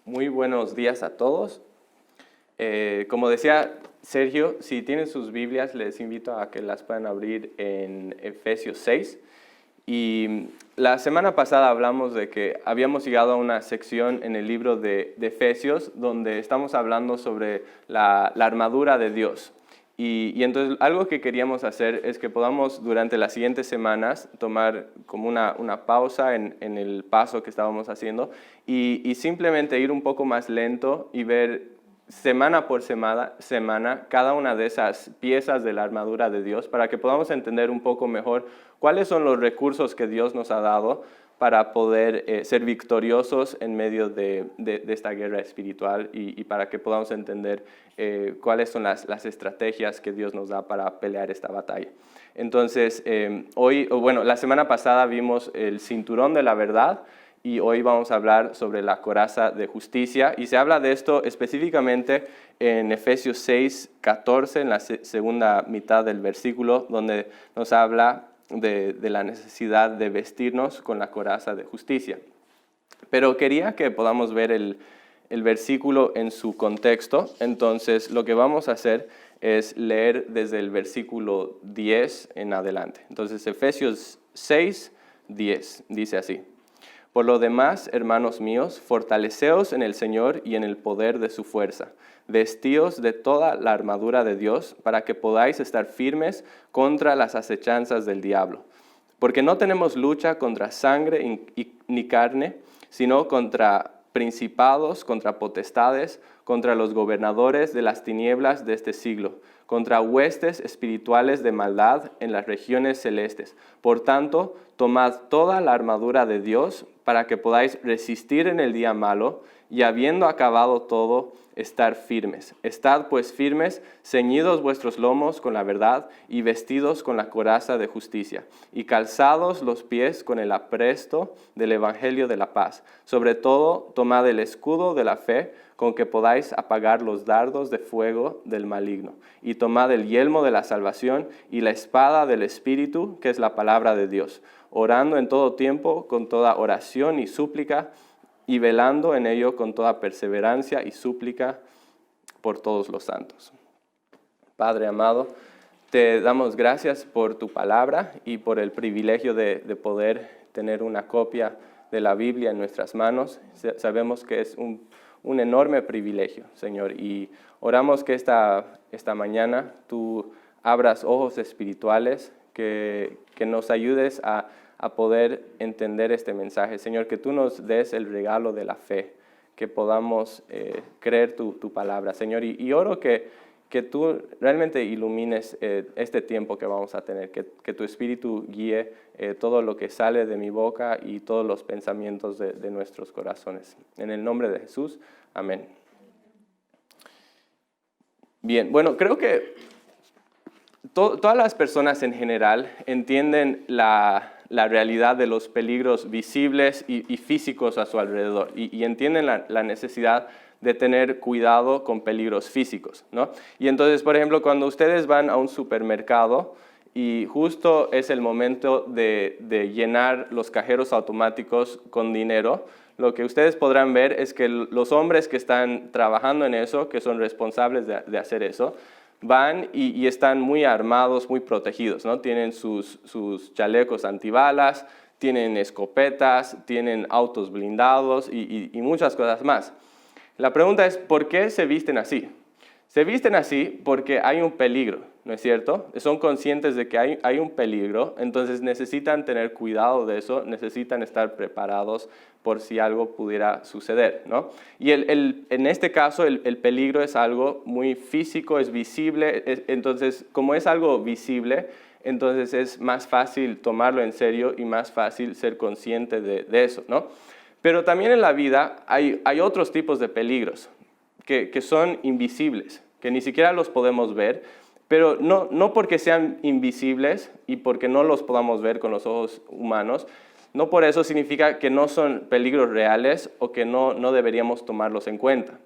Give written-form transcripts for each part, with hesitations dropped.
Muy buenos días a todos. Como decía Sergio, si tienen sus Biblias, les invito a que las puedan abrir en Efesios 6. Y la semana pasada hablamos de que habíamos llegado a una sección en el libro de Efesios donde estamos hablando sobre la armadura de Dios. Y entonces algo que queríamos hacer es que podamos durante las siguientes semanas tomar como una pausa en el paso que estábamos haciendo y simplemente ir un poco más lento y ver semana por semana cada una de esas piezas de la armadura de Dios para que podamos entender un poco mejor cuáles son los recursos que Dios nos ha dado para poder ser victoriosos en medio de esta guerra espiritual y para que podamos entender cuáles son las estrategias que Dios nos da para pelear esta batalla. Entonces, la semana pasada vimos el cinturón de la verdad y hoy vamos a hablar sobre la coraza de justicia. Y se habla de esto específicamente en Efesios 6, 14, en la segunda mitad del versículo, donde nos habla de la necesidad de vestirnos con la coraza de justicia. Pero quería que podamos ver el versículo en su contexto. Entonces, lo que vamos a hacer es leer desde el versículo 10 en adelante. Entonces, Efesios 6, 10, dice así: Por lo demás, hermanos míos, fortaleceos en el Señor y en el poder de su fuerza. Vestíos de toda la armadura de Dios para que podáis estar firmes contra las acechanzas del diablo. Porque no tenemos lucha contra sangre ni carne, sino contra principados, contra potestades, contra los gobernadores de las tinieblas de este siglo, contra huestes espirituales de maldad en las regiones celestes. Por tanto, tomad toda la armadura de Dios para que podáis resistir en el día malo y habiendo acabado todo, estar firmes. Estad pues firmes, ceñidos vuestros lomos con la verdad y vestidos con la coraza de justicia y calzados los pies con el apresto del evangelio de la paz. Sobre todo, tomad el escudo de la fe con que podáis apagar los dardos de fuego del maligno. Y tomad el yelmo de la salvación y la espada del Espíritu, que es la palabra de Dios, orando en todo tiempo con toda oración y súplica, y velando en ello con toda perseverancia y súplica por todos los santos. Padre amado, te damos gracias por tu palabra y por el privilegio de poder tener una copia de la Biblia en nuestras manos. Sabemos que es un enorme privilegio, Señor, y oramos que esta mañana tú abras ojos espirituales, que nos ayudes a poder entender este mensaje. Señor, que tú nos des el regalo de la fe, que podamos creer tu palabra, Señor. Y oro que tú realmente ilumines este tiempo que vamos a tener, que tu Espíritu guíe todo lo que sale de mi boca y todos los pensamientos de nuestros corazones. En el nombre de Jesús, amén. Bien, bueno, creo que todas las personas en general entienden la realidad de los peligros visibles y físicos a su alrededor y entienden la necesidad de tener cuidado con peligros físicos, ¿no? Y entonces, por ejemplo, cuando ustedes van a un supermercado y justo es el momento de llenar los cajeros automáticos con dinero, lo que ustedes podrán ver es que los hombres que están trabajando en eso, que son responsables de hacer eso, van y están muy armados, muy protegidos, ¿no? Tienen sus chalecos antibalas, tienen escopetas, tienen autos blindados y muchas cosas más. La pregunta es, ¿por qué se visten así? Se visten así porque hay un peligro, ¿no es cierto? Son conscientes de que hay un peligro, entonces necesitan tener cuidado de eso, necesitan estar preparados por si algo pudiera suceder, ¿no? Y en este caso el peligro es algo muy físico, es visible, entonces como es algo visible, entonces es más fácil tomarlo en serio y más fácil ser consciente de eso, ¿no? Pero también en la vida hay otros tipos de peligros que son invisibles, que ni siquiera los podemos ver, pero no porque sean invisibles y porque no los podamos ver con los ojos humanos, no por eso significa que no son peligros reales o que no deberíamos tomarlos en cuenta.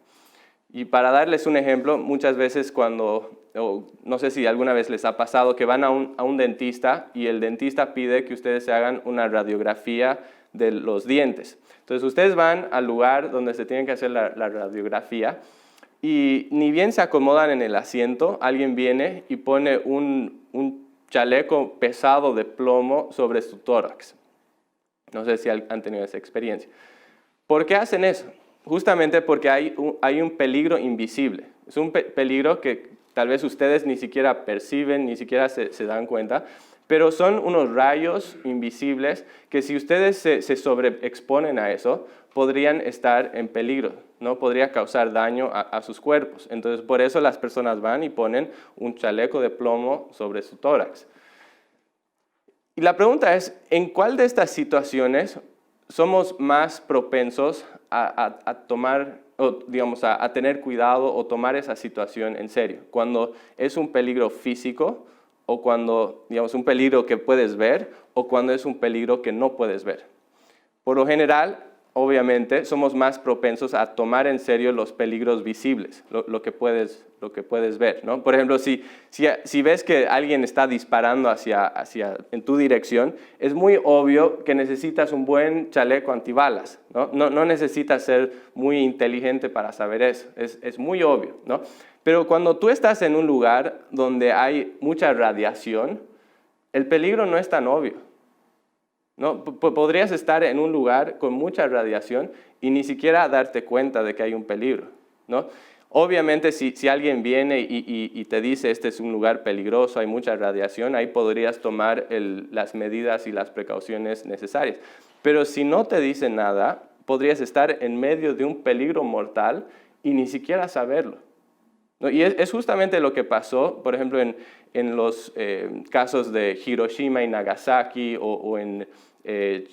Y para darles un ejemplo, muchas veces no sé si alguna vez les ha pasado que van a un dentista y el dentista pide que ustedes se hagan una radiografía de los dientes. Entonces ustedes van al lugar donde se tienen que hacer la radiografía y ni bien se acomodan en el asiento, alguien viene y pone un chaleco pesado de plomo sobre su tórax. No sé si han tenido esa experiencia. ¿Por qué hacen eso? Justamente porque hay un peligro invisible. Es un peligro que tal vez ustedes ni siquiera perciben, ni siquiera se dan cuenta, pero son unos rayos invisibles que si ustedes se sobreexponen a eso, podrían estar en peligro, ¿no? Podría causar daño a sus cuerpos. Entonces, por eso las personas van y ponen un chaleco de plomo sobre su tórax. Y la pregunta es, ¿en cuál de estas situaciones somos más propensos a tomar, o digamos, a tener cuidado o tomar esa situación en serio? Cuando es un peligro físico, o cuando, digamos, un peligro que puedes ver, o cuando es un peligro que no puedes ver. Por lo general, obviamente, somos más propensos a tomar en serio los peligros visibles, lo que puedes ver, ¿no? Por ejemplo, si ves que alguien está disparando en tu dirección, es muy obvio que necesitas un buen chaleco antibalas, ¿no? No necesitas ser muy inteligente para saber eso, es muy obvio, ¿no? Pero cuando tú estás en un lugar donde hay mucha radiación, el peligro no es tan obvio, ¿no? Podrías estar en un lugar con mucha radiación y ni siquiera darte cuenta de que hay un peligro, ¿no? Obviamente, si alguien viene y te dice este es un lugar peligroso, hay mucha radiación, ahí podrías tomar las medidas y las precauciones necesarias. Pero si no te dicen nada, podrías estar en medio de un peligro mortal y ni siquiera saberlo, ¿no? Y es justamente lo que pasó, por ejemplo, en los casos de Hiroshima y Nagasaki o en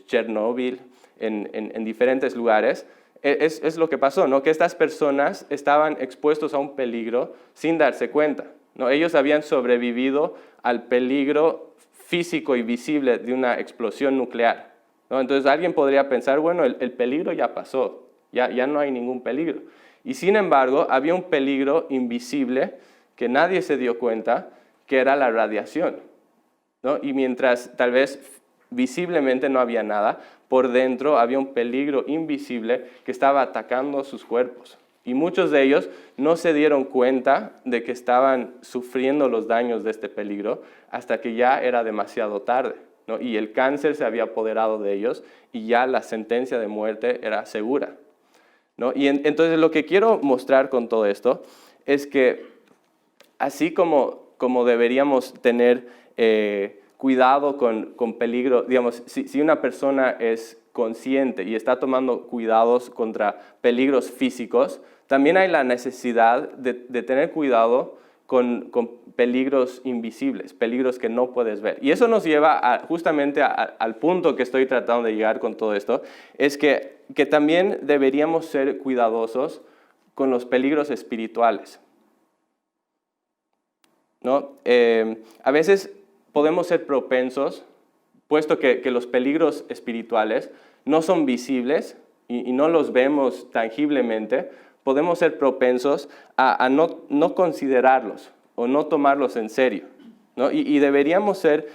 Chernobyl, en diferentes lugares. Es lo que pasó, ¿no? Que estas personas estaban expuestos a un peligro sin darse cuenta, ¿no? Ellos habían sobrevivido al peligro físico y visible de una explosión nuclear, ¿no? Entonces alguien podría pensar, bueno, el peligro ya pasó, ya no hay ningún peligro. Y sin embargo, había un peligro invisible que nadie se dio cuenta, que era la radiación, ¿no? Y mientras tal vez visiblemente no había nada, por dentro había un peligro invisible que estaba atacando sus cuerpos. Y muchos de ellos no se dieron cuenta de que estaban sufriendo los daños de este peligro hasta que ya era demasiado tarde, ¿no? Y el cáncer se había apoderado de ellos y ya la sentencia de muerte era segura, ¿no? Y entonces lo que quiero mostrar con todo esto es que así como deberíamos tener cuidado con peligro, digamos, si una persona es consciente y está tomando cuidados contra peligros físicos, también hay la necesidad de tener cuidado con peligros invisibles, peligros que no puedes ver. Y eso nos lleva justamente al punto que estoy tratando de llegar con todo esto, es que también deberíamos ser cuidadosos con los peligros espirituales, ¿no? A veces podemos ser propensos, puesto que los peligros espirituales no son visibles y no los vemos tangiblemente, podemos ser propensos a no considerarlos o no tomarlos en serio, ¿no? Y deberíamos ser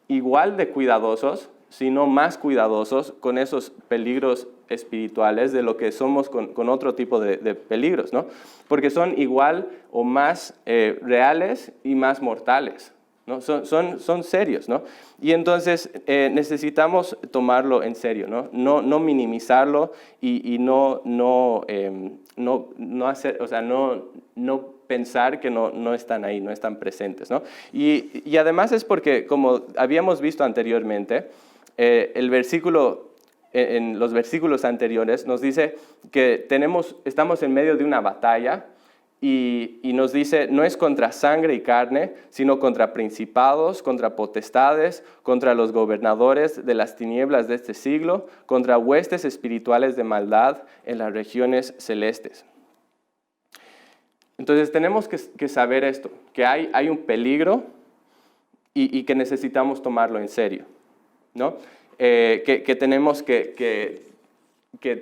igual de cuidadosos, si no más cuidadosos, con esos peligros espirituales de lo que somos con otro tipo de peligros, ¿no? Porque son igual o más reales y más mortales, ¿no? Son serios, ¿no? Y entonces necesitamos tomarlo en serio, ¿no? No minimizarlo y no hacer, o sea, no pensar que no están ahí, no están presentes, ¿no? Y además es porque, como habíamos visto anteriormente, en los versículos anteriores nos dice que estamos en medio de una batalla. Y nos dice, no es contra sangre y carne, sino contra principados, contra potestades, contra los gobernadores de las tinieblas de este siglo, contra huestes espirituales de maldad en las regiones celestes. Entonces tenemos que saber esto, que hay un peligro y que necesitamos tomarlo en serio, ¿no? Que tenemos que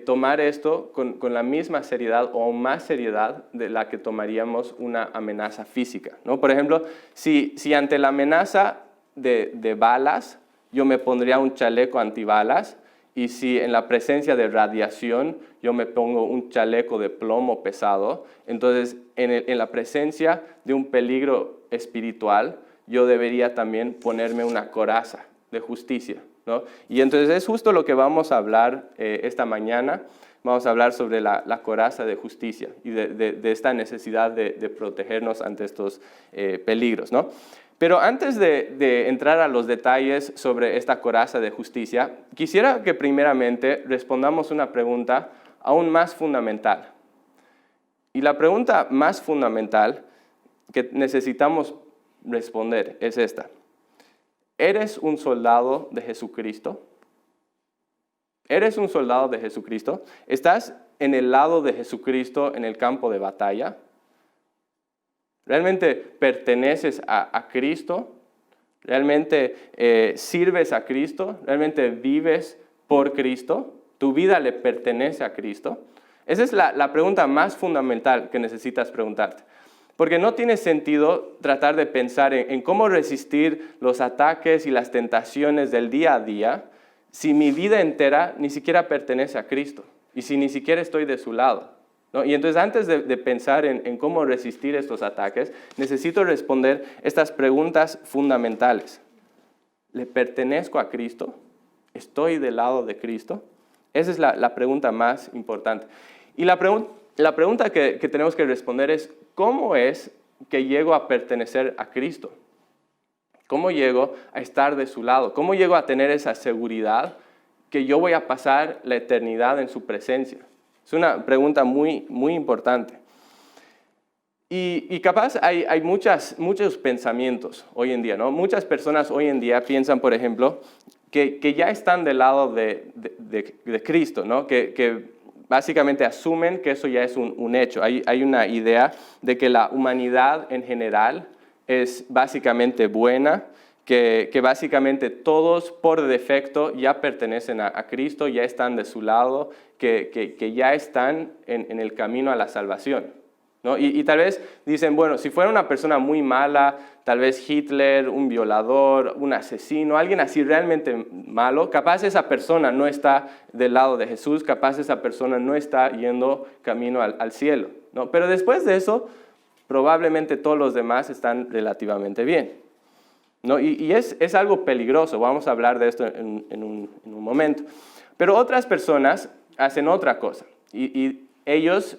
tomar esto con la misma seriedad o más seriedad de la que tomaríamos una amenaza física, ¿no? Por ejemplo, si ante la amenaza de balas yo me pondría un chaleco antibalas y si en la presencia de radiación yo me pongo un chaleco de plomo pesado, entonces en la presencia de un peligro espiritual, yo debería también ponerme una coraza de justicia, ¿no? Y entonces es justo lo que vamos a hablar esta mañana. Vamos a hablar sobre la coraza de justicia y de esta necesidad de protegernos ante estos peligros, ¿no? Pero antes de entrar a los detalles sobre esta coraza de justicia, quisiera que primeramente respondamos una pregunta aún más fundamental. Y la pregunta más fundamental que necesitamos responder es esta. ¿Eres un soldado de Jesucristo? ¿Eres un soldado de Jesucristo? ¿Estás en el lado de Jesucristo en el campo de batalla? ¿Realmente perteneces a Cristo? ¿Realmente sirves a Cristo? ¿Realmente vives por Cristo? ¿Tu vida le pertenece a Cristo? Esa es la pregunta más fundamental que necesitas preguntarte. Porque no tiene sentido tratar de pensar en cómo resistir los ataques y las tentaciones del día a día si mi vida entera ni siquiera pertenece a Cristo y si ni siquiera estoy de su lado, ¿no? Y entonces antes de pensar en cómo resistir estos ataques, necesito responder estas preguntas fundamentales. ¿Le pertenezco a Cristo? ¿Estoy del lado de Cristo? Esa es la pregunta más importante. Y la pregunta que tenemos que responder es, ¿cómo es que llego a pertenecer a Cristo? ¿Cómo llego a estar de su lado? ¿Cómo llego a tener esa seguridad que yo voy a pasar la eternidad en su presencia? Es una pregunta muy, muy importante. Y capaz hay muchos pensamientos hoy en día, ¿no? Muchas personas hoy en día piensan, por ejemplo, que ya están del lado de Cristo, ¿no? Que básicamente asumen que eso ya es un hecho. Hay una idea de que la humanidad en general es básicamente buena, que básicamente todos por defecto ya pertenecen a Cristo, ya están de su lado, que ya están en el camino a la salvación, ¿no? Y tal vez dicen, bueno, si fuera una persona muy mala, tal vez Hitler, un violador, un asesino, alguien así realmente malo, capaz esa persona no está del lado de Jesús, capaz esa persona no está yendo camino al cielo, ¿no? Pero después de eso, probablemente todos los demás están relativamente bien, ¿no? Y es algo peligroso, vamos a hablar de esto en un momento. Pero otras personas hacen otra cosa y ellos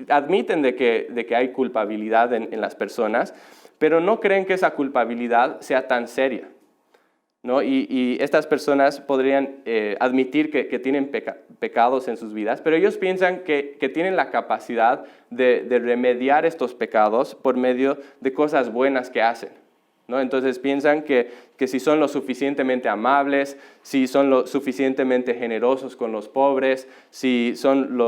admiten de que hay culpabilidad en las personas, pero no creen que esa culpabilidad sea tan seria, ¿no? Y estas personas podrían admitir que tienen pecados en sus vidas, pero ellos piensan que tienen la capacidad de remediar estos pecados por medio de cosas buenas que hacen, ¿no? Entonces piensan que si son lo suficientemente amables, si son lo suficientemente generosos con los pobres, si son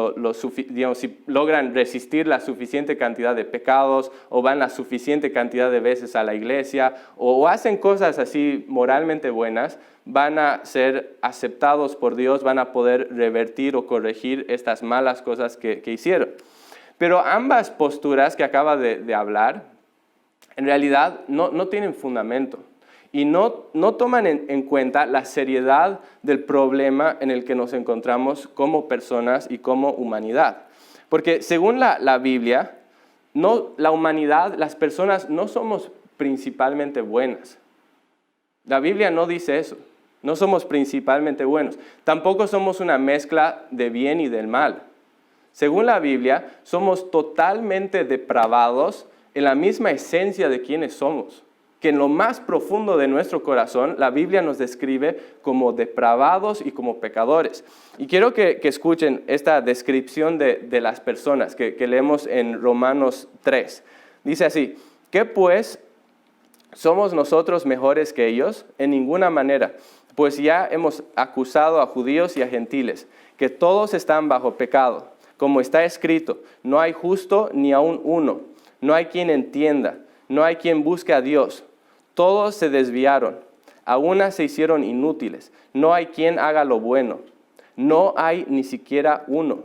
si logran resistir la suficiente cantidad de pecados o van la suficiente cantidad de veces a la iglesia o hacen cosas así moralmente buenas, van a ser aceptados por Dios, van a poder revertir o corregir estas malas cosas que hicieron. Pero ambas posturas que acaba de hablar, en realidad no tienen fundamento y no toman en cuenta la seriedad del problema en el que nos encontramos como personas y como humanidad. Porque según la Biblia, la humanidad, las personas no somos principalmente buenas. La Biblia no dice eso, no somos principalmente buenos. Tampoco somos una mezcla de bien y del mal. Según la Biblia, somos totalmente depravados en la misma esencia de quienes somos, que en lo más profundo de nuestro corazón la Biblia nos describe como depravados y como pecadores. Y quiero que escuchen esta descripción de las personas que leemos en Romanos 3. Dice así, ¿qué pues somos nosotros mejores que ellos? En ninguna manera, pues ya hemos acusado a judíos y a gentiles, que todos están bajo pecado. Como está escrito, no hay justo ni aun uno. No hay quien entienda, no hay quien busque a Dios. Todos se desviaron, a una se hicieron inútiles. No hay quien haga lo bueno. No hay ni siquiera uno.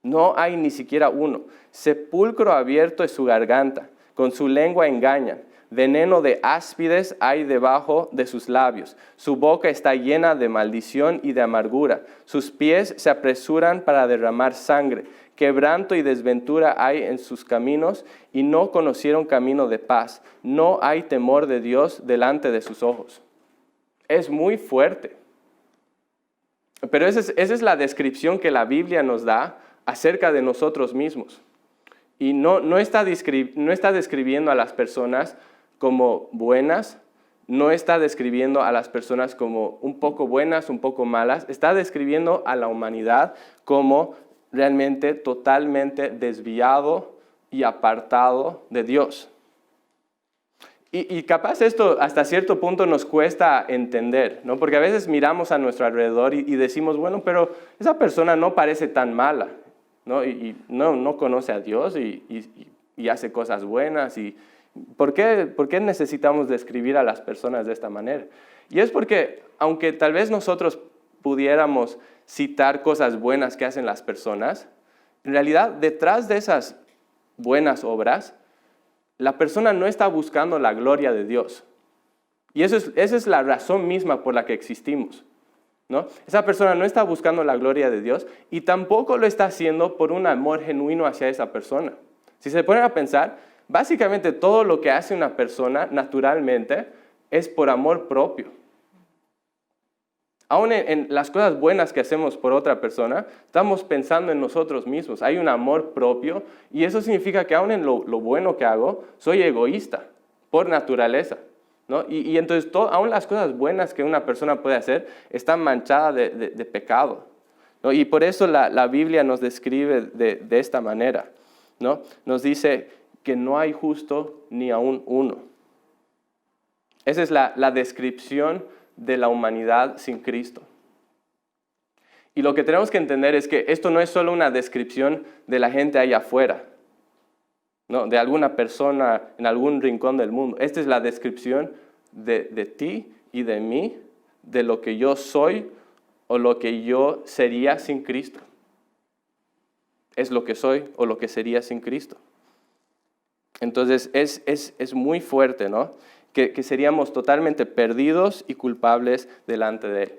No hay ni siquiera uno. Sepulcro abierto es su garganta, con su lengua engañan. veneno de áspides hay debajo de sus labios. Su boca está llena de maldición y de amargura. Sus pies se apresuran para derramar sangre. Quebranto y desventura hay en sus caminos y no conocieron camino de paz. No hay temor de Dios delante de sus ojos. Es muy fuerte. Pero esa es la descripción que la Biblia nos da acerca de nosotros mismos. Y no está describiendo a las personas como buenas, no está describiendo a las personas como un poco buenas, un poco malas, está describiendo a la humanidad como realmente totalmente desviado y apartado de Dios. Y capaz esto hasta cierto punto nos cuesta entender, ¿no? Porque a veces miramos a nuestro alrededor y decimos, bueno, pero esa persona no parece tan mala, ¿no? Y no conoce a Dios y hace cosas buenas. ¿Por qué necesitamos describir a las personas de esta manera? Y es porque, aunque tal vez nosotros pudiéramos citar cosas buenas que hacen las personas, en realidad detrás de esas buenas obras, la persona no está buscando la gloria de Dios. Y esa es la razón misma por la que existimos, ¿no? Esa persona no está buscando la gloria de Dios y tampoco lo está haciendo por un amor genuino hacia esa persona. Si se ponen a pensar, básicamente todo lo que hace una persona naturalmente es por amor propio. Aún en las cosas buenas que hacemos por otra persona, estamos pensando en nosotros mismos. Hay un amor propio y eso significa que aún en lo bueno que hago, soy egoísta por naturaleza, ¿no? Y entonces aún las cosas buenas que una persona puede hacer están manchadas de pecado, ¿no? Y por eso la Biblia nos describe de esta manera, ¿no? Nos dice que no hay justo ni aún uno. Esa es la descripción de la humanidad sin Cristo. Y lo que tenemos que entender es que esto no es solo una descripción de la gente allá afuera, ¿no? De alguna persona en algún rincón del mundo. Esta es la descripción de ti y de mí, de lo que yo soy o lo que yo sería sin Cristo. Es lo que soy o lo que sería sin Cristo. Entonces es muy fuerte, ¿no? Que seríamos totalmente perdidos y culpables delante de Él.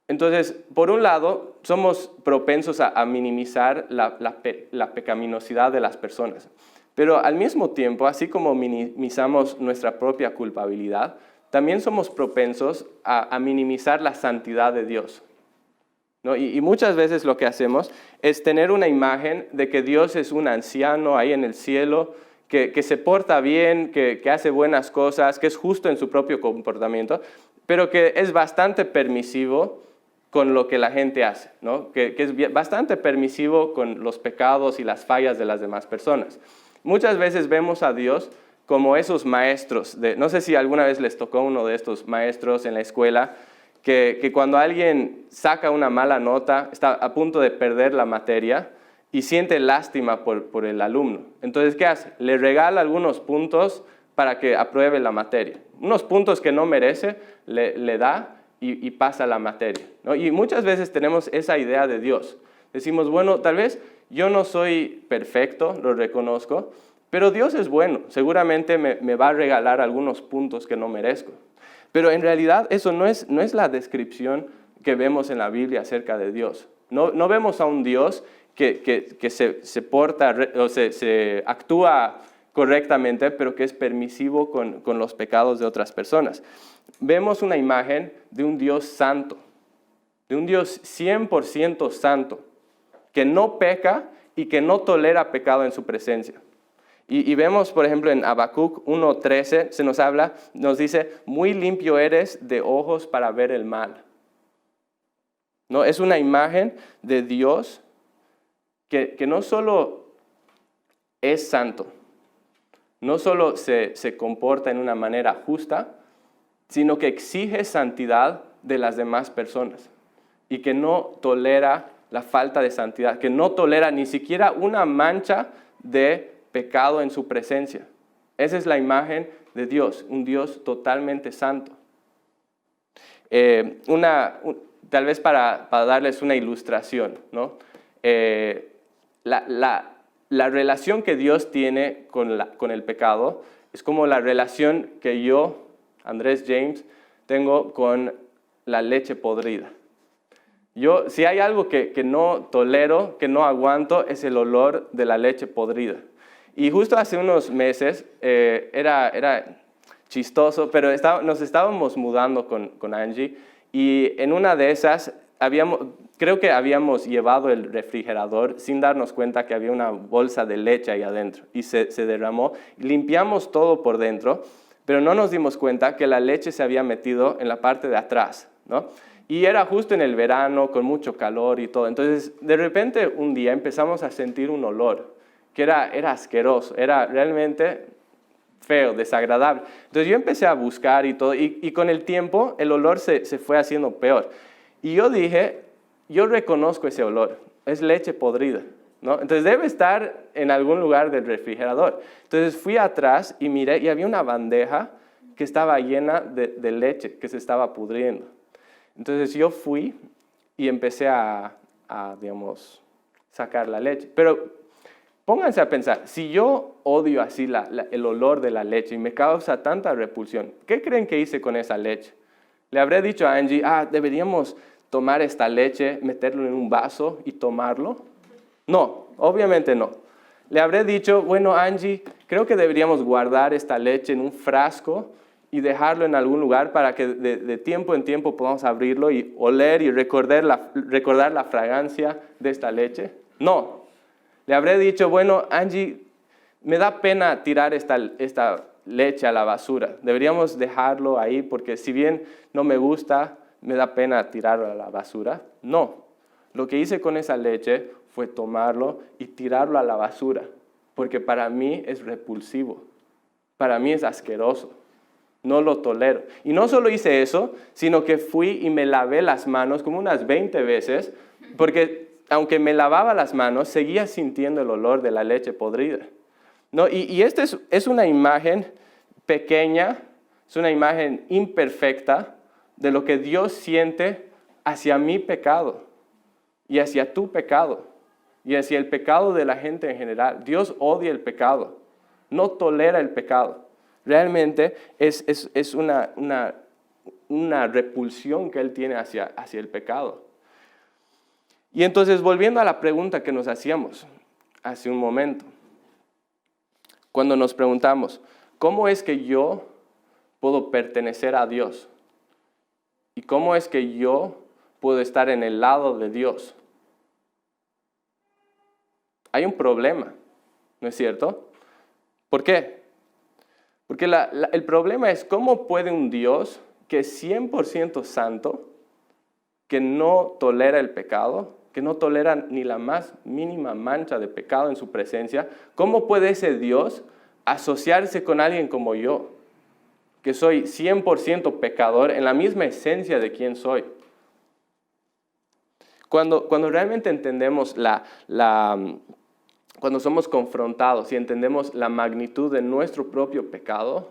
Entonces, por un lado, somos propensos a minimizar la pecaminosidad de las personas. Pero al mismo tiempo, así como minimizamos nuestra propia culpabilidad, también somos propensos a minimizar la santidad de Dios, ¿no? Y muchas veces lo que hacemos es tener una imagen de que Dios es un anciano ahí en el cielo, que se porta bien, que hace buenas cosas, que es justo en su propio comportamiento, pero que es bastante permisivo con lo que la gente hace, ¿no? Que es bastante permisivo con los pecados y las fallas de las demás personas. Muchas veces vemos a Dios como esos maestros, no sé si alguna vez les tocó uno de estos maestros en la escuela, que cuando alguien saca una mala nota, está a punto de perder la materia, y siente lástima por el alumno. Entonces, ¿qué hace? Le regala algunos puntos para que apruebe la materia. Unos puntos que no merece, le da y pasa la materia, ¿no? Y muchas veces tenemos esa idea de Dios. Decimos, bueno, tal vez yo no soy perfecto, lo reconozco, pero Dios es bueno. Seguramente me va a regalar algunos puntos que no merezco. Pero en realidad eso no es la descripción que vemos en la Biblia acerca de Dios. No vemos a un Dios que se porta o se actúa correctamente, pero que es permisivo con los pecados de otras personas. Vemos una imagen de un Dios santo, de un Dios 100% santo, que no peca y que no tolera pecado en su presencia. Y vemos, por ejemplo, en Habacuc 1:13, nos dice, muy limpio eres de ojos para ver el mal. ¿No? Es una imagen de Dios que no solo es santo, no solo se comporta en una manera justa, sino que exige santidad de las demás personas y que no tolera la falta de santidad, que no tolera ni siquiera una mancha de pecado en su presencia. Esa es la imagen de Dios, un Dios totalmente santo. Tal vez para darles una ilustración, ¿no? La relación que Dios tiene con el pecado Es como la relación que yo, Andrés James, tengo con la leche podrida. Si hay algo que no tolero, que no aguanto, es el olor de la leche podrida. Y justo hace unos meses, era chistoso, pero nos estábamos mudando con Angie, y en una de esas, creo que habíamos llevado el refrigerador sin darnos cuenta que había una bolsa de leche ahí adentro, y se derramó. Limpiamos todo por dentro, pero no nos dimos cuenta que la leche se había metido en la parte de atrás, ¿no? Y era justo en el verano, con mucho calor y todo. Entonces, de repente, un día empezamos a sentir un olor que era asqueroso, era realmente feo, desagradable. Entonces, yo empecé a buscar y todo, y con el tiempo, el olor se fue haciendo peor. Y yo dije, yo reconozco ese olor, es leche podrida, ¿no? Entonces, debe estar en algún lugar del refrigerador. Entonces, fui atrás y miré, y había una bandeja que estaba llena de leche, que se estaba pudriendo. Entonces yo fui y empecé a sacar la leche. Pero pónganse a pensar, si yo odio así el olor de la leche y me causa tanta repulsión, ¿qué creen que hice con esa leche? Le habré dicho a Angie, deberíamos tomar esta leche, meterlo en un vaso y tomarlo. No, obviamente no. Le habré dicho, bueno, Angie, creo que deberíamos guardar esta leche en un frasco y dejarlo en algún lugar para que de tiempo en tiempo podamos abrirlo y oler y recordar la fragancia de esta leche. No. Le habré dicho, bueno, Angie, me da pena tirar esta leche a la basura. Deberíamos dejarlo ahí porque si bien no me gusta, me da pena tirarlo a la basura. No. Lo que hice con esa leche fue tomarlo y tirarlo a la basura, porque para mí es repulsivo. Para mí es asqueroso. No lo tolero. Y no solo hice eso, sino que fui y me lavé las manos como unas 20 veces, porque aunque me lavaba las manos, seguía sintiendo el olor de la leche podrida, ¿no? Y esta es una imagen pequeña, es una imagen imperfecta de lo que Dios siente hacia mi pecado y hacia tu pecado y hacia el pecado de la gente en general. Dios odia el pecado, no tolera el pecado. Realmente es una repulsión que Él tiene hacia el pecado. Y entonces, volviendo a la pregunta que nos hacíamos hace un momento, cuando nos preguntamos, ¿cómo es que yo puedo pertenecer a Dios? ¿Y cómo es que yo puedo estar en el lado de Dios? Hay un problema, ¿no es cierto? ¿Por qué? Porque el problema es cómo puede un Dios que es 100% santo, que no tolera el pecado, que no tolera ni la más mínima mancha de pecado en su presencia, ¿cómo puede ese Dios asociarse con alguien como yo, que soy 100% pecador en la misma esencia de quién soy? Cuando realmente entendemos cuando somos confrontados y entendemos la magnitud de nuestro propio pecado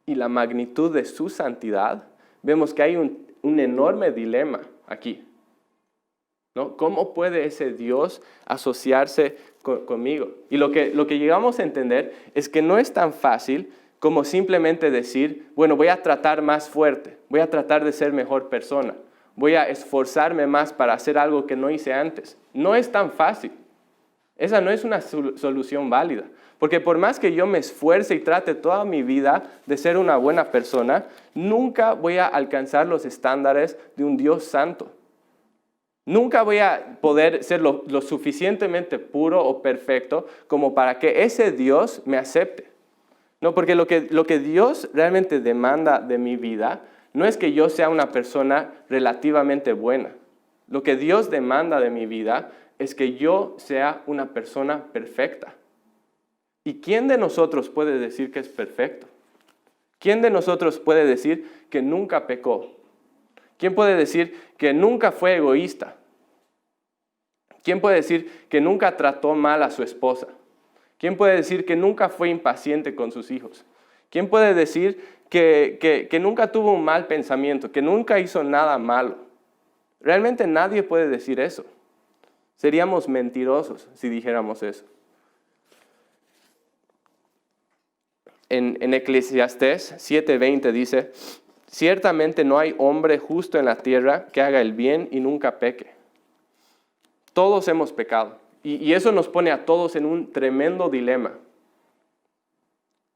y la magnitud de su santidad, vemos que hay un enorme dilema aquí, ¿no? ¿Cómo puede ese Dios asociarse conmigo? Y lo que llegamos a entender es que no es tan fácil como simplemente decir, bueno, voy a tratar más fuerte, voy a tratar de ser mejor persona, voy a esforzarme más para hacer algo que no hice antes. No es tan fácil. Esa no es una solución válida, porque por más que yo me esfuerce y trate toda mi vida de ser una buena persona, nunca voy a alcanzar los estándares de un Dios santo. Nunca voy a poder ser lo suficientemente puro o perfecto como para que ese Dios me acepte. No, porque lo que Dios realmente demanda de mi vida no es que yo sea una persona relativamente buena. Lo que Dios demanda de mi vida es que yo sea una persona perfecta. ¿Y quién de nosotros puede decir que es perfecto? ¿Quién de nosotros puede decir que nunca pecó? ¿Quién puede decir que nunca fue egoísta? ¿Quién puede decir que nunca trató mal a su esposa? ¿Quién puede decir que nunca fue impaciente con sus hijos? ¿Quién puede decir que nunca tuvo un mal pensamiento, que nunca hizo nada malo? Realmente nadie puede decir eso. Seríamos mentirosos si dijéramos eso. En Eclesiastés 7:20 dice, ciertamente no hay hombre justo en la tierra que haga el bien y nunca peque. Todos hemos pecado. Y eso nos pone a todos en un tremendo dilema,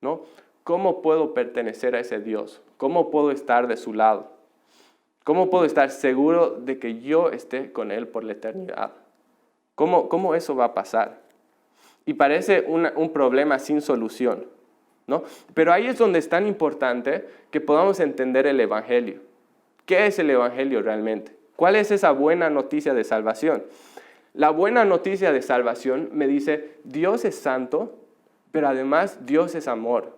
¿no? ¿Cómo puedo pertenecer a ese Dios? ¿Cómo puedo estar de su lado? ¿Cómo puedo estar seguro de que yo esté con Él por la eternidad? ¿Cómo eso va a pasar? Y parece un problema sin solución, ¿no? Pero ahí es donde es tan importante que podamos entender el Evangelio. ¿Qué es el Evangelio realmente? ¿Cuál es esa buena noticia de salvación? La buena noticia de salvación me dice, Dios es santo, pero además Dios es amor,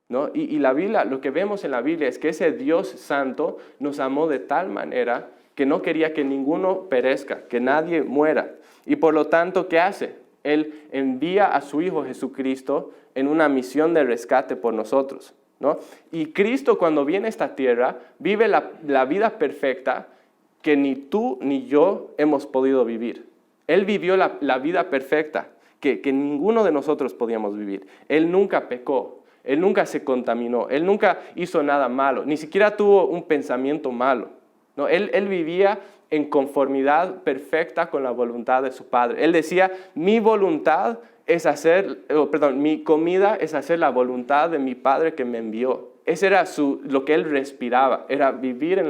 ¿no? Y la Biblia, lo que vemos en la Biblia es que ese Dios santo nos amó de tal manera que no quería que ninguno perezca, que nadie muera. Y por lo tanto, ¿qué hace? Él envía a su Hijo Jesucristo en una misión de rescate por nosotros, ¿no? Y Cristo, cuando viene a esta tierra, vive la vida perfecta que ni tú ni yo hemos podido vivir. Él vivió la vida perfecta que ninguno de nosotros podíamos vivir. Él nunca pecó, Él nunca se contaminó, Él nunca hizo nada malo, ni siquiera tuvo un pensamiento malo, ¿no? Él vivía en conformidad perfecta con la voluntad de su Padre. Él decía, mi voluntad es mi comida es hacer la voluntad de mi Padre que me envió. Ese era lo que él respiraba, era vivir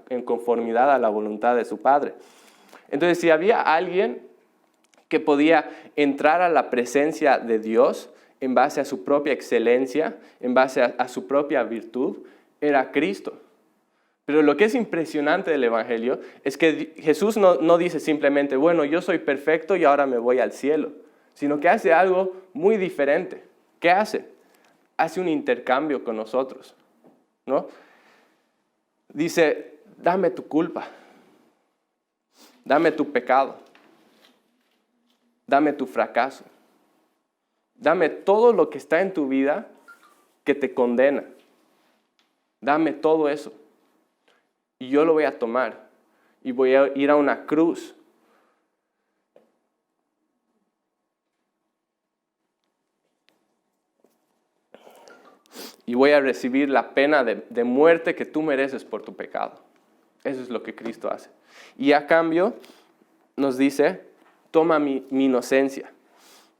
en conformidad a la voluntad de su Padre. Entonces, si había alguien que podía entrar a la presencia de Dios en base a su propia excelencia, en base a su propia virtud, era Cristo. Pero lo que es impresionante del Evangelio es que Jesús no dice simplemente, bueno, yo soy perfecto y ahora me voy al cielo, sino que hace algo muy diferente. ¿Qué hace? Hace un intercambio con nosotros, ¿no? Dice, dame tu culpa, dame tu pecado, dame tu fracaso, dame todo lo que está en tu vida que te condena, dame todo eso. Y yo lo voy a tomar y voy a ir a una cruz. Y voy a recibir la pena de muerte que tú mereces por tu pecado. Eso es lo que Cristo hace. Y a cambio nos dice, toma mi inocencia,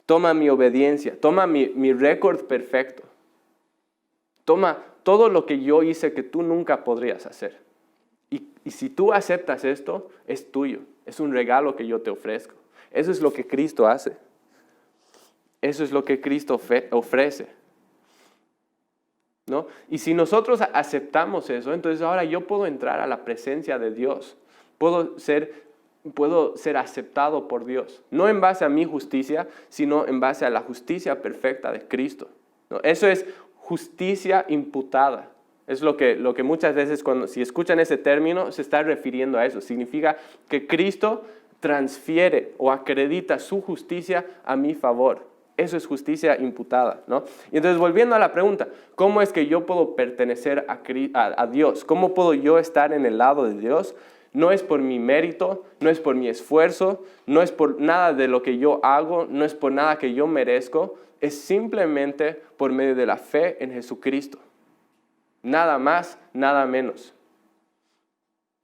toma mi obediencia, toma mi récord perfecto. Toma todo lo que yo hice que tú nunca podrías hacer. Y si tú aceptas esto, es tuyo. Es un regalo que yo te ofrezco. Eso es lo que Cristo hace. Eso es lo que Cristo ofrece, ¿no? Y si nosotros aceptamos eso, entonces ahora yo puedo entrar a la presencia de Dios. Puedo ser aceptado por Dios. No en base a mi justicia, sino en base a la justicia perfecta de Cristo, ¿no? Eso es justicia imputada. Es lo que muchas veces si escuchan ese término se está refiriendo a eso. Significa que Cristo transfiere o acredita su justicia a mi favor. Eso es justicia imputada, ¿no? Y entonces, volviendo a la pregunta, ¿cómo es que yo puedo pertenecer a Dios? ¿Cómo puedo yo estar en el lado de Dios? No es por mi mérito, no es por mi esfuerzo, no es por nada de lo que yo hago, no es por nada que yo merezco, es simplemente por medio de la fe en Jesucristo. Nada más, nada menos,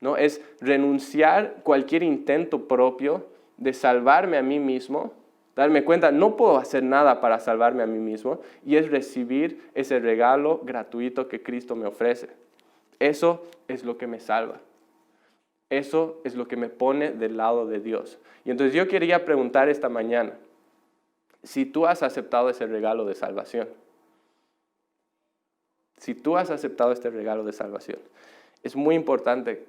¿no? Es renunciar cualquier intento propio de salvarme a mí mismo, darme cuenta, no puedo hacer nada para salvarme a mí mismo, y es recibir ese regalo gratuito que Cristo me ofrece. Eso es lo que me salva. Eso es lo que me pone del lado de Dios. Y entonces yo quería preguntar esta mañana, si tú has aceptado ese regalo de salvación. Si tú has aceptado este regalo de salvación, es muy importante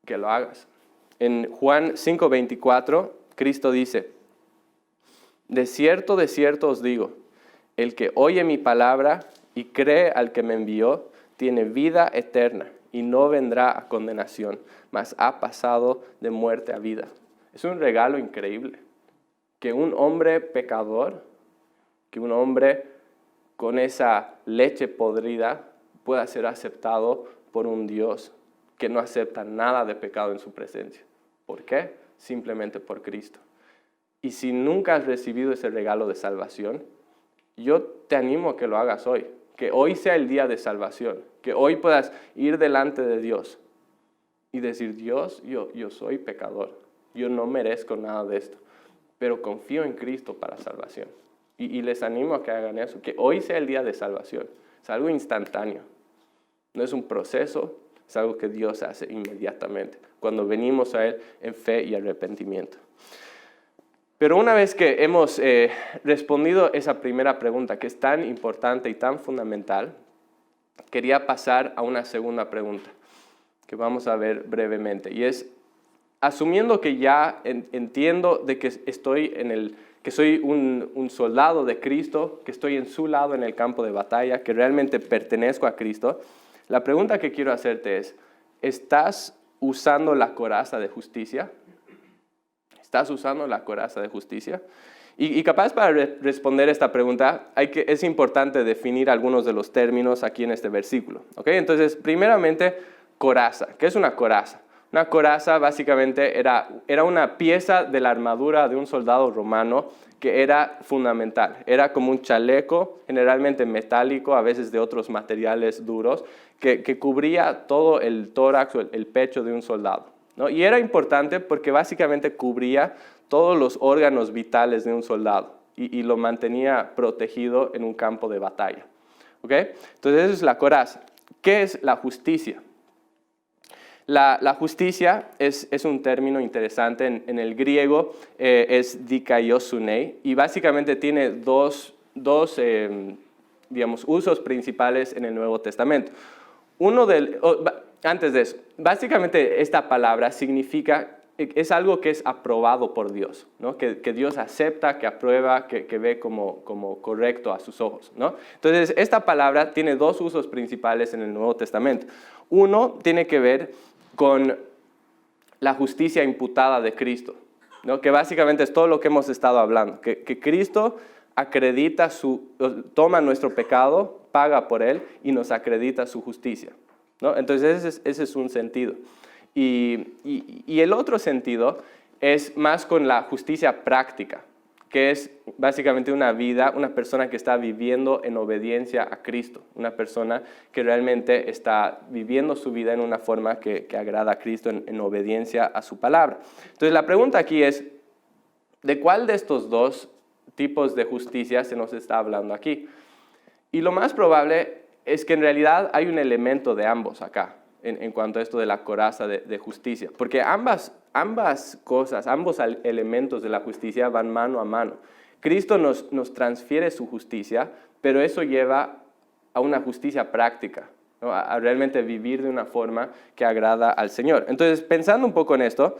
que lo hagas. En Juan 5:24, Cristo dice, de cierto os digo, el que oye mi palabra y cree al que me envió, tiene vida eterna y no vendrá a condenación, mas ha pasado de muerte a vida. Es un regalo increíble, que un hombre pecador, que un hombre con esa leche podrida pueda ser aceptado por un Dios que no acepta nada de pecado en su presencia. ¿Por qué? Simplemente por Cristo. Y si nunca has recibido ese regalo de salvación, yo te animo a que lo hagas hoy, que hoy sea el día de salvación, que hoy puedas ir delante de Dios y decir, Dios, yo soy pecador, yo no merezco nada de esto, pero confío en Cristo para salvación. Y les animo a que hagan eso, que hoy sea el día de salvación. Es algo instantáneo, no es un proceso, es algo que Dios hace inmediatamente, cuando venimos a Él en fe y arrepentimiento. Pero una vez que hemos respondido esa primera pregunta, que es tan importante y tan fundamental, quería pasar a una segunda pregunta, que vamos a ver brevemente, y es, asumiendo que ya entiendo de que que soy un soldado de Cristo, que estoy en su lado en el campo de batalla, que realmente pertenezco a Cristo, la pregunta que quiero hacerte es, ¿estás usando la coraza de justicia? ¿Estás usando la coraza de justicia? Y capaz para responder esta pregunta, es importante definir algunos de los términos aquí en este versículo. ¿Okay? Entonces, primeramente, coraza. ¿Qué es una coraza? Una coraza básicamente era una pieza de la armadura de un soldado romano que era fundamental. Era como un chaleco, generalmente metálico, a veces de otros materiales duros, que cubría todo el tórax o el pecho de un soldado, ¿no? Y era importante porque básicamente cubría todos los órganos vitales de un soldado y lo mantenía protegido en un campo de batalla. ¿Okay? Entonces, eso es la coraza. ¿Qué es la justicia? La justicia es un término interesante. En el griego es dikaiosunei y básicamente tiene dos usos principales en el Nuevo Testamento. Antes de eso, básicamente esta palabra significa, es algo que es aprobado por Dios, ¿no? Que Dios acepta, que aprueba, que ve como correcto a sus ojos, ¿no? Entonces, esta palabra tiene dos usos principales en el Nuevo Testamento. Uno tiene que ver con la justicia imputada de Cristo, ¿no? Que básicamente es todo lo que hemos estado hablando, que Cristo toma nuestro pecado, paga por él y nos acredita su justicia, ¿no? Entonces ese es un sentido. Y el otro sentido es más con la justicia práctica, que es básicamente una persona que está viviendo en obediencia a Cristo, una persona que realmente está viviendo su vida en una forma que agrada a Cristo en obediencia a su palabra. Entonces la pregunta aquí es, ¿de cuál de estos dos tipos de justicia se nos está hablando aquí? Y lo más probable es que en realidad hay un elemento de ambos acá, en cuanto a esto de la coraza de justicia, porque ambas cosas, ambos elementos de la justicia van mano a mano. Cristo nos transfiere su justicia, pero eso lleva a una justicia práctica, ¿no? A realmente vivir de una forma que agrada al Señor. Entonces, pensando un poco en esto,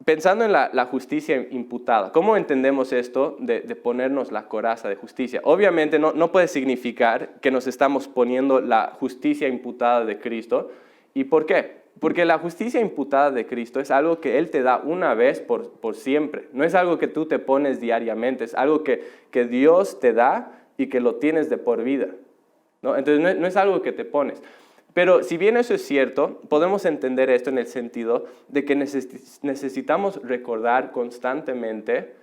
pensando en la justicia imputada, ¿cómo entendemos esto de ponernos la coraza de justicia? Obviamente no puede significar que nos estamos poniendo la justicia imputada de Cristo. ¿Y por qué? Porque la justicia imputada de Cristo es algo que Él te da una vez por siempre. No es algo que tú te pones diariamente, es algo que Dios te da y que lo tienes de por vida, ¿no? Entonces no es algo que te pones. Pero si bien eso es cierto, podemos entender esto en el sentido de que necesitamos recordar constantemente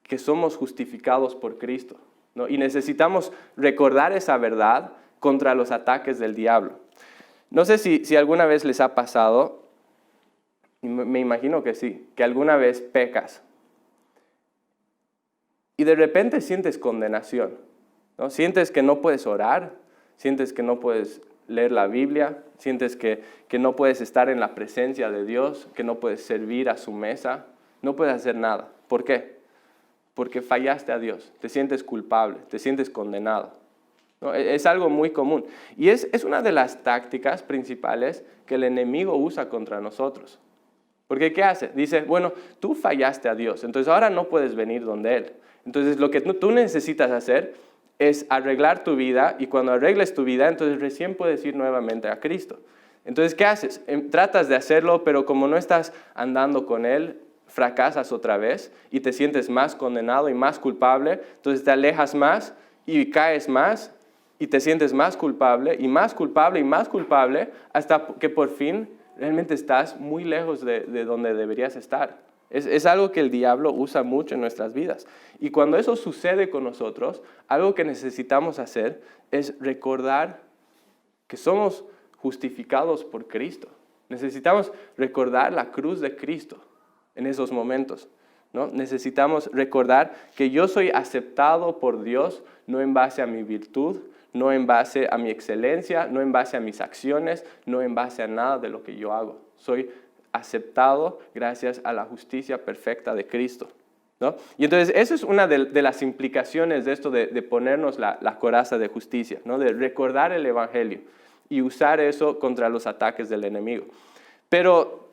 que somos justificados por Cristo, ¿no? Y necesitamos recordar esa verdad contra los ataques del diablo. No sé si alguna vez les ha pasado, me imagino que sí, que alguna vez pecas y de repente sientes condenación, ¿no? Sientes que no puedes orar, sientes que no puedes leer la Biblia, sientes que no puedes estar en la presencia de Dios, que no puedes servir a su mesa, no puedes hacer nada. ¿Por qué? Porque fallaste a Dios, te sientes culpable, te sientes condenado, ¿no? Es algo muy común y es una de las tácticas principales que el enemigo usa contra nosotros. Porque ¿qué hace? Dice, bueno, tú fallaste a Dios, entonces ahora no puedes venir donde Él. Entonces lo que tú necesitas hacer es arreglar tu vida y cuando arregles tu vida, entonces recién puedes ir nuevamente a Cristo. Entonces, ¿qué haces? Tratas de hacerlo, pero como no estás andando con Él, fracasas otra vez y te sientes más condenado y más culpable, entonces te alejas más y caes más y te sientes más culpable y más culpable y más culpable hasta que por fin realmente estás muy lejos de donde deberías estar. Es algo que el diablo usa mucho en nuestras vidas. Y cuando eso sucede con nosotros, algo que necesitamos hacer es recordar que somos justificados por Cristo. Necesitamos recordar la cruz de Cristo en esos momentos, ¿no? Necesitamos recordar que yo soy aceptado por Dios no en base a mi virtud, no en base a mi excelencia, no en base a mis acciones, no en base a nada de lo que yo hago. Soy aceptado gracias a la justicia perfecta de Cristo, ¿no? Y entonces esa es una de las implicaciones de esto de ponernos la coraza de justicia, ¿no? De recordar el Evangelio y usar eso contra los ataques del enemigo. Pero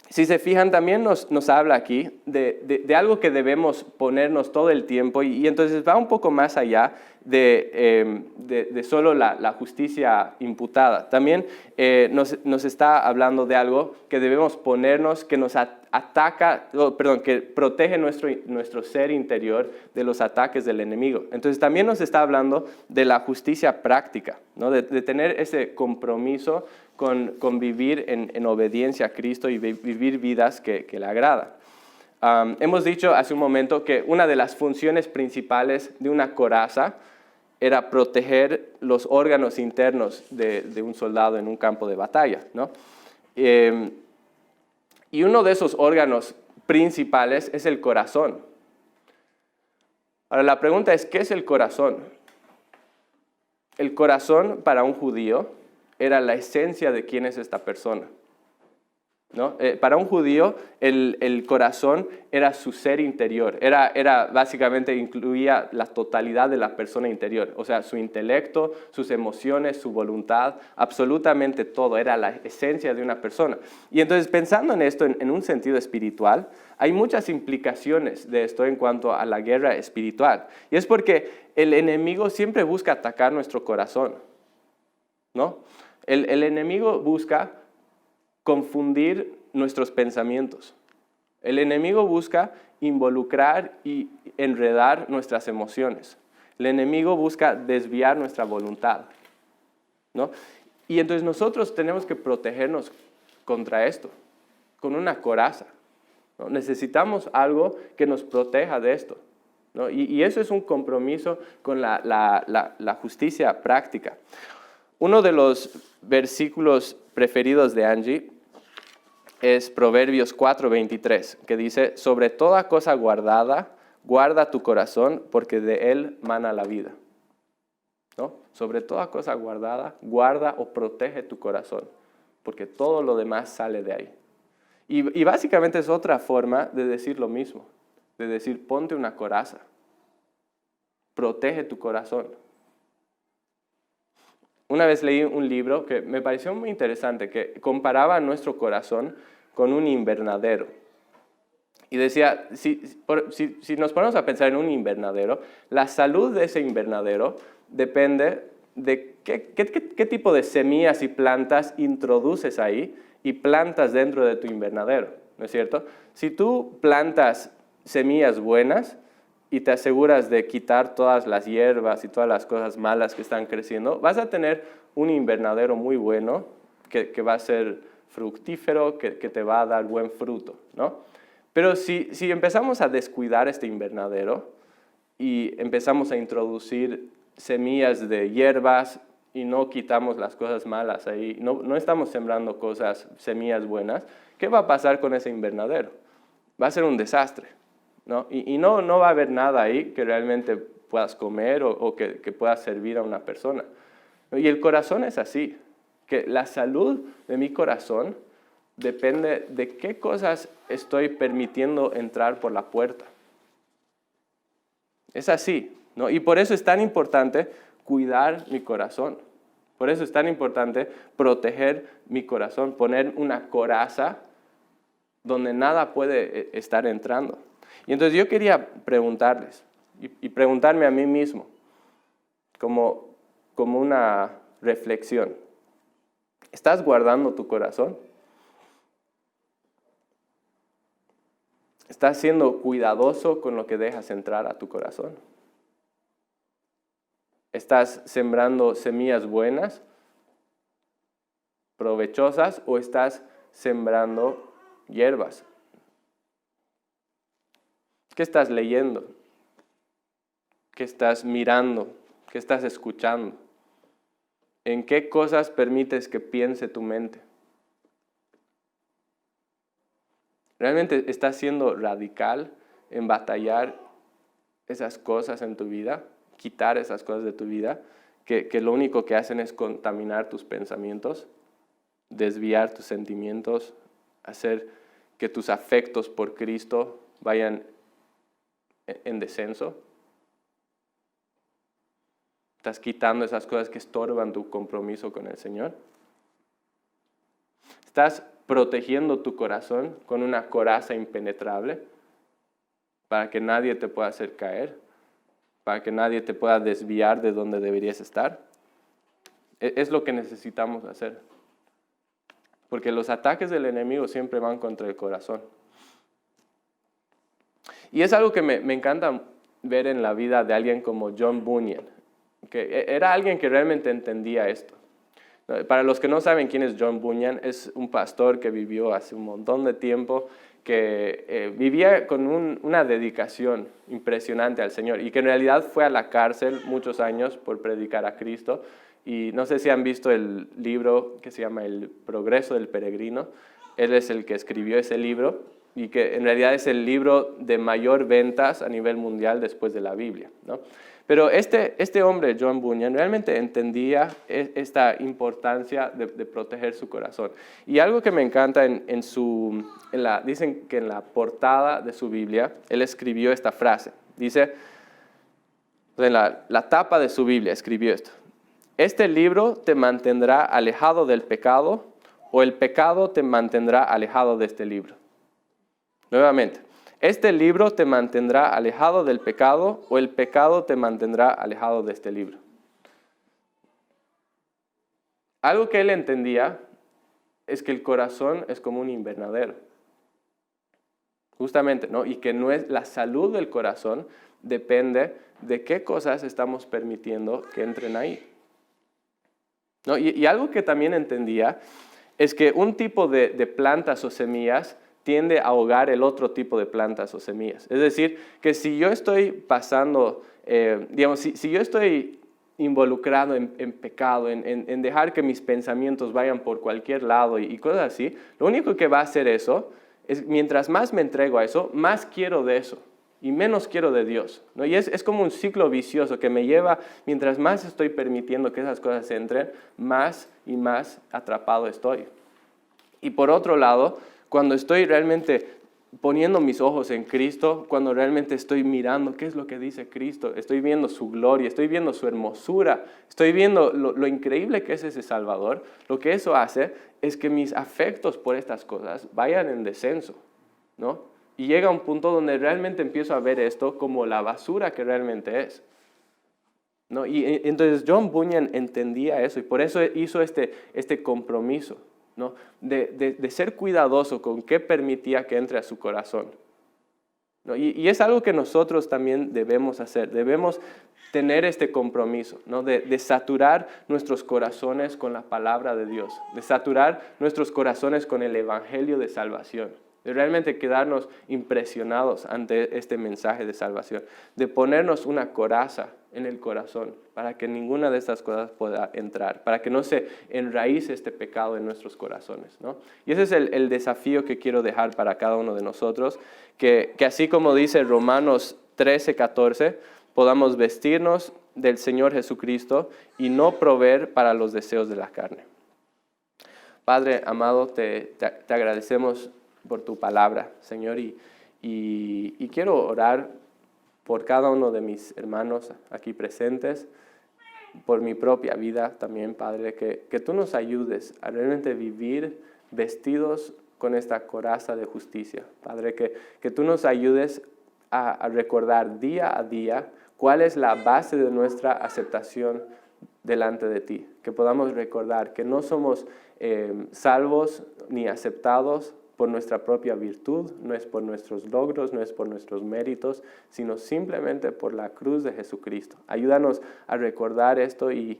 si se fijan, también nos habla aquí de algo que debemos ponernos todo el tiempo y entonces va un poco más allá de solo la justicia imputada. También nos está hablando de algo que debemos ponernos, que nos ataca, que protege nuestro ser interior de los ataques del enemigo. Entonces también nos está hablando de la justicia práctica, ¿no? De tener ese compromiso con vivir en obediencia a Cristo y vivir vidas que le agradan. Hemos dicho hace un momento que una de las funciones principales de una coraza era proteger los órganos internos de un soldado en un campo de batalla, ¿no? Y uno de esos órganos principales es el corazón. Ahora la pregunta es, ¿qué es el corazón? El corazón para un judío era la esencia de quién es esta persona, ¿no? Para un judío el corazón era su ser interior, era básicamente incluía la totalidad de la persona interior, o sea, su intelecto, sus emociones, su voluntad, absolutamente todo, era la esencia de una persona. Y entonces pensando en esto en un sentido espiritual, hay muchas implicaciones de esto en cuanto a la guerra espiritual. Y es porque el enemigo siempre busca atacar nuestro corazón, ¿no? El enemigo busca confundir nuestros pensamientos. El enemigo busca involucrar y enredar nuestras emociones. El enemigo busca desviar nuestra voluntad, ¿no? Y entonces nosotros tenemos que protegernos contra esto, con una coraza, ¿no? Necesitamos algo que nos proteja de esto, ¿no? Y eso es un compromiso con la justicia práctica. Uno de los versículos preferidos de Angie es Proverbios 4:23, que dice, sobre toda cosa guardada, guarda tu corazón, porque de él mana la vida, ¿no? Sobre toda cosa guardada, guarda o protege tu corazón, porque todo lo demás sale de ahí. Y básicamente es otra forma de decir lo mismo, de decir, ponte una coraza, protege tu corazón. Una vez leí un libro que me pareció muy interesante, que comparaba nuestro corazón con un invernadero. Y decía, si nos ponemos a pensar en un invernadero, la salud de ese invernadero depende de qué tipo de semillas y plantas introduces ahí y plantas dentro de tu invernadero, ¿no es cierto? Si tú plantas semillas buenas, y te aseguras de quitar todas las hierbas y todas las cosas malas que están creciendo, vas a tener un invernadero muy bueno que va a ser fructífero, que te va a dar buen fruto, ¿no? Pero si empezamos a descuidar este invernadero y empezamos a introducir semillas de hierbas y no quitamos las cosas malas ahí, no estamos sembrando semillas buenas, ¿qué va a pasar con ese invernadero? Va a ser un desastre, ¿no? Y no va a haber nada ahí que realmente puedas comer o que pueda servir a una persona. Y el corazón es así, que la salud de mi corazón depende de qué cosas estoy permitiendo entrar por la puerta. Es así, ¿no? Y por eso es tan importante cuidar mi corazón. Por eso es tan importante proteger mi corazón, poner una coraza donde nada puede estar entrando. Y entonces yo quería preguntarles y preguntarme a mí mismo como una reflexión. ¿Estás guardando tu corazón? ¿Estás siendo cuidadoso con lo que dejas entrar a tu corazón? ¿Estás sembrando semillas buenas, provechosas, o estás sembrando hierbas? ¿Qué estás leyendo? ¿Qué estás mirando? ¿Qué estás escuchando? ¿En qué cosas permites que piense tu mente? ¿Realmente estás siendo radical en batallar esas cosas en tu vida? Quitar esas cosas de tu vida, que lo único que hacen es contaminar tus pensamientos, desviar tus sentimientos, hacer que tus afectos por Cristo vayan en descenso. ¿Estás quitando esas cosas que estorban tu compromiso con el Señor? ¿Estás protegiendo tu corazón con una coraza impenetrable para que nadie te pueda hacer caer, para que nadie te pueda desviar de donde deberías estar? Es lo que necesitamos hacer. Porque los ataques del enemigo siempre van contra el corazón. Y es algo que me encanta ver en la vida de alguien como John Bunyan, que era alguien que realmente entendía esto. Para los que no saben quién es John Bunyan, es un pastor que vivió hace un montón de tiempo, que vivía con una dedicación impresionante al Señor y que en realidad fue a la cárcel muchos años por predicar a Cristo. Y no sé si han visto el libro que se llama El Progreso del Peregrino. Él es el que escribió ese libro y que en realidad es el libro de mayor ventas a nivel mundial después de la Biblia, ¿no? Pero este hombre, John Bunyan, realmente entendía esta importancia de proteger su corazón. Y algo que me encanta dicen que en la portada de su Biblia, él escribió esta frase. Dice, en la tapa de su Biblia escribió esto: este libro te mantendrá alejado del pecado, o el pecado te mantendrá alejado de este libro. Nuevamente, este libro te mantendrá alejado del pecado, o el pecado te mantendrá alejado de este libro. Algo que él entendía es que el corazón es como un invernadero. Justamente, ¿no? Y que no es la salud del corazón depende de qué cosas estamos permitiendo que entren ahí, ¿no? Y algo que también entendía es que un tipo de plantas o semillas tiende a ahogar el otro tipo de plantas o semillas. Es decir, que si yo estoy pasando, si yo estoy involucrado en pecado, en dejar que mis pensamientos vayan por cualquier lado y cosas así, lo único que va a hacer eso es, mientras más me entrego a eso, más quiero de eso y menos quiero de Dios, ¿no? Y es como un ciclo vicioso que me lleva, mientras más estoy permitiendo que esas cosas entren, más y más atrapado estoy. Y por otro lado, cuando estoy realmente poniendo mis ojos en Cristo, cuando realmente estoy mirando qué es lo que dice Cristo, estoy viendo su gloria, estoy viendo su hermosura, estoy viendo lo increíble que es ese Salvador, lo que eso hace es que mis afectos por estas cosas vayan en descenso, ¿no? Y llega un punto donde realmente empiezo a ver esto como la basura que realmente es, ¿no? Y entonces John Bunyan entendía eso y por eso hizo este compromiso, ¿no? De ser cuidadoso con qué permitía que entre a su corazón, ¿no? Y es algo que nosotros también debemos hacer, debemos tener este compromiso, ¿no? De saturar nuestros corazones con la palabra de Dios, de saturar nuestros corazones con el evangelio de salvación, de realmente quedarnos impresionados ante este mensaje de salvación, de ponernos una coraza en el corazón para que ninguna de estas cosas pueda entrar, para que no se enraíce este pecado en nuestros corazones, ¿no? Y ese es el desafío que quiero dejar para cada uno de nosotros, que así como dice Romanos 13:14, podamos vestirnos del Señor Jesucristo y no proveer para los deseos de la carne. Padre amado, te agradecemos por tu palabra, Señor, y quiero orar por cada uno de mis hermanos aquí presentes, por mi propia vida también, Padre, que tú nos ayudes a realmente vivir vestidos con esta coraza de justicia. Padre, que tú nos ayudes a recordar día a día cuál es la base de nuestra aceptación delante de ti. Que podamos recordar que no somos salvos ni aceptados por nuestra propia virtud, no es por nuestros logros, no es por nuestros méritos, sino simplemente por la cruz de Jesucristo. Ayúdanos a recordar esto y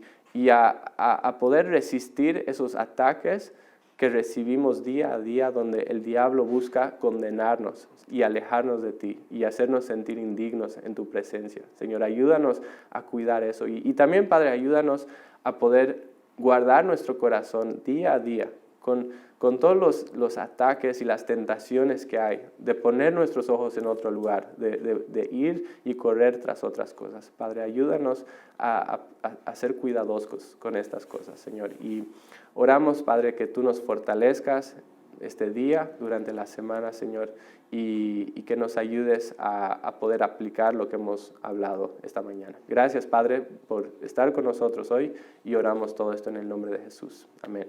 a poder resistir esos ataques que recibimos día a día, donde el diablo busca condenarnos y alejarnos de ti y hacernos sentir indignos en tu presencia. Señor, ayúdanos a cuidar eso. Y también, Padre, ayúdanos a poder guardar nuestro corazón día a día con todos los ataques y las tentaciones que hay, de poner nuestros ojos en otro lugar, de ir y correr tras otras cosas. Padre, ayúdanos a ser cuidadosos con estas cosas, Señor. Y oramos, Padre, que tú nos fortalezcas este día, durante la semana, Señor, y que nos ayudes a poder aplicar lo que hemos hablado esta mañana. Gracias, Padre, por estar con nosotros hoy, y oramos todo esto en el nombre de Jesús. Amén.